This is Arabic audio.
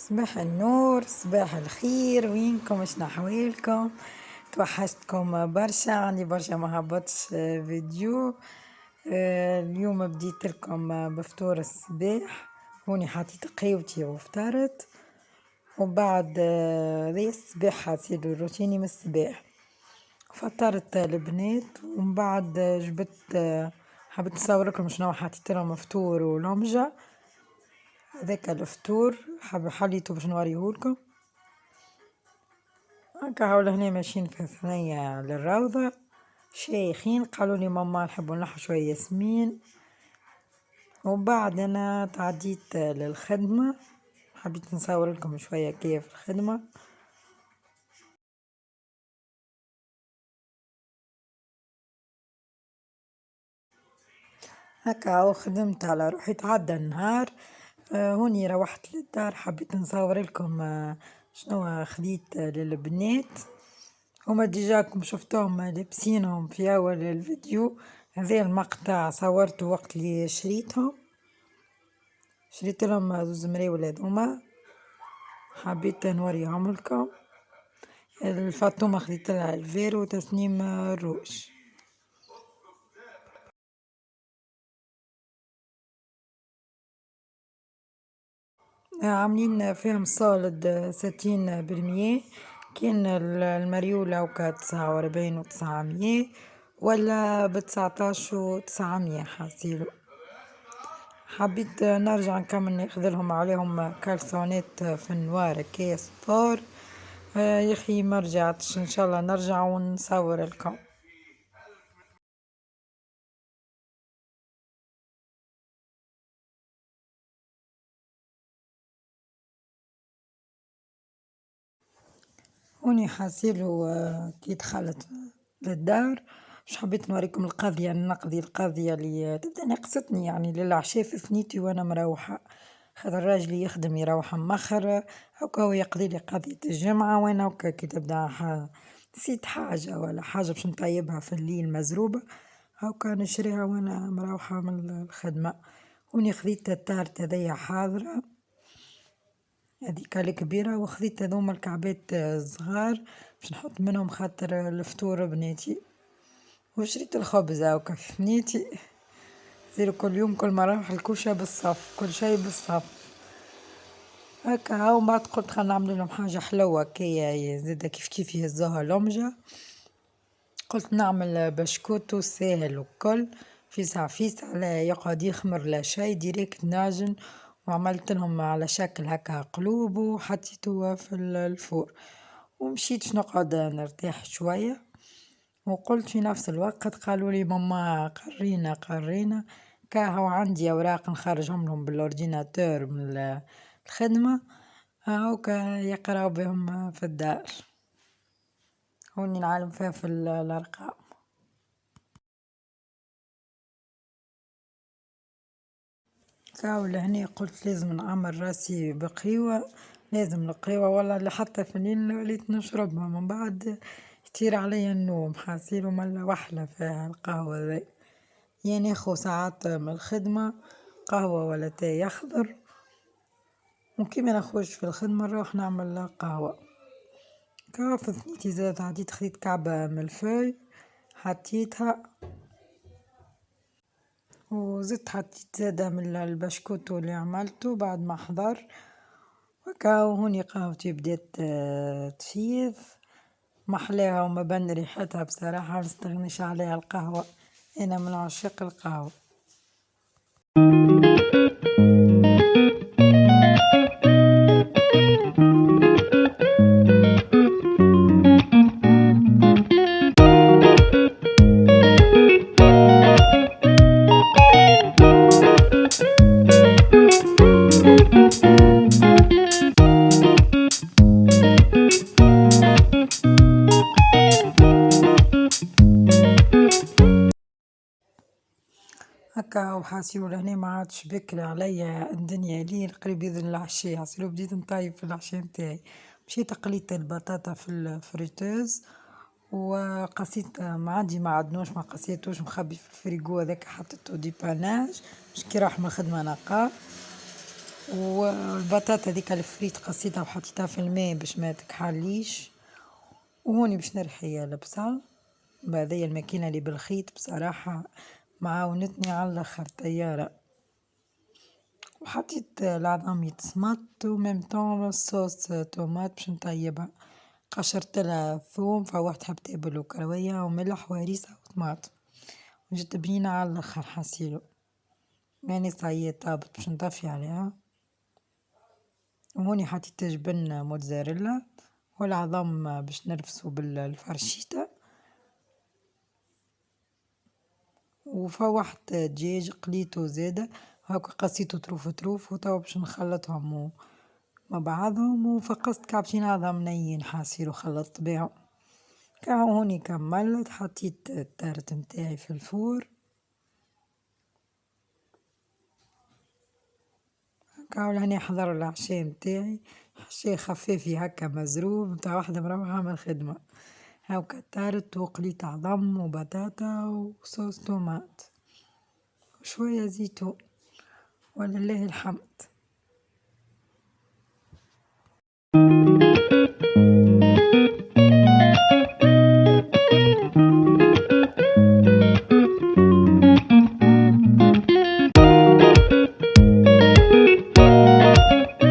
صباح النور، صباح الخير، وينكم؟ شنو احوالكم؟ توحشتكم برشا، عندي برشا ما هبطش فيديو. اليوم بديت لكم بفطور الصباح، هوني حطيت قهوتي وفطرت، وبعد ذي الصباح حصير روتيني من الصباح. فطرت البنات ومن بعد جبت حبيت نصورلكم شنو حطيت لهم فطور ولمجة. هذاك الفطور حليته باش نوريهولكم. هكا هاو لهنا ماشيين في ثنية للروضة شيخين، قالوا لي ماما نحبوا نلحوا شوية ياسمين. وبعد انا تعديت للخدمة، حبيت نصور لكم شوية كيف الخدمة. هكا هاو خدمت على روحي، تعدى النهار. هوني روحت للدار، حبيت نصور لكم شنو خديت للبنات. هما ديجاكم شفتوهم لابسينهم في اول الفيديو. هذا المقطع صورته وقت اللي شريت لهم زوز مراول هذوما، حبيت نوريهم لكم. الفاطمة خديت لها الفيرو وتسنيم الروج. عاملين فيهم صالد 60%. كان المريولة وكا 49 و900، ولا ب19 و900 حاسيلو. حبيت نرجع نكمل ناخذلهم عليهم كالسونات في النوار كيس فور. يا اخي ما رجعتش، ان شاء الله نرجع ونصور لكم. هوني حاسيلو كي دخلت للدار، مش حبيت نوريكم القضية، نقضي القضية اللي تبدا ناقصتني يعني للعشاء في ثنيتي وانا مروحة. خاطر راجلي يخدم يروح مخر، هكا هو يقضي لي قضية الجمعة، وانا هكا كي تبدا نسيت حاجة ولا حاجة باش نطيبها في الليل مزروبة، هكا نشريها وانا مروحة من الخدمة. هوني خذيت التارت هذيا حاضرة، هذيك الكبيرة، وخذيت هذوما الكعبات الصغار باش نحط منهم خاطر الفطور بناتي. وشريت الخبز هاكا في ثنيتي، زيرو كل يوم كل ما نروح الكوشة بالصف، كل شي بالصف. هكا هاو بعد قلت خلينا نعمل لهم حاجة حلوة كي زادا كيف يهزوها لمجة. قلت نعمل بشكوتو ساهل وكل فيس على يقعد يخمر لا شي ديريكت ناجن. وعملت لهم على شكل هكا قلوب وحطيته في الفور، ومشيت نقعد نرتاح شوية. وقلت في نفس الوقت قالوا لي ماما قرينا كاهو عندي اوراق نخرجهم لهم بالاورديناتور من الخدمة، هاكا يقراو بهم في الدار، هوني نعلم فيها في الارقام. كاو لهني قلت لازم نعمر راسي بقهوة، لازم القهوة والله اللي حتى في الليل وليت نشربها من بعد يطير عليا النوم، حاسيلو ملا وحلة فيها القهوة ذي. يعني ناخو ساعات من الخدمة قهوة ولا تاي أخضر، وكيما نخرج في الخدمة نروح نعمل قهوة. كهو في ثنيتي زاد عديت خديت كعبة من الفاي حطيتها، وزدت حطيت زادة من البشكوتو اللي عملته بعد ما حضر. وكاو هوني قهوتي بدات تفيض محلاها وما بان ريحتها، بصراحة مستغنيش عليها القهوة، أنا من عشاق القهوة. هكا وحاسيلو لهنا ما عادش بكري عليا الدنيا ليل قريب يذن العشاء، حاسيلو بديت نطيب في العشاء نتاعي. مشيت قليت البطاطا في الفريتوز، وقصيت ما عندي معدنوش ما قصيتوش مخبي في الفريجو، هذاك حطيته ديباناج باش كي راح من الخدمة نقاه. والبطاطا ديك الفريت قصيتها وحطيتها في الماء باش ما تكحليش، وهوني باش نرحي لبصة. بهذيا الماكينة اللي بالخيط بصراحة معاونتني على الاخر طيارة. وحطيت العظام يتصمت وميمتون الصوص طوماط باش نطيبها، قشرت لها ثوم، فوحت حبة تابل وكروية وملح وهريسة وطماطم، وجدت بنينة على الاخر حسيلو. يعني صايي طابت باش نطفي عليها. وهوني حطيت جبن موتزاريلا والعظام باش نرفسو بالفرشيطة، وفوحت دجاج قليتو زادة هاكا قصيتو طروف وتوا باش نخلطهم مع بعضهم، وفقست كعبتين عظم نيين حاسيل وخلطت بيهم. هوني كملت حطيت التارت متاعي في الفور، لهني حضروا العشاء متاعي، عشاء خفافي هكا مزروب متاع واحدة مروحة من الخدمة. هاكا تارت وقليت عظم وبطاطا وصوص طوماط وشوية زيتون ولله الحمد.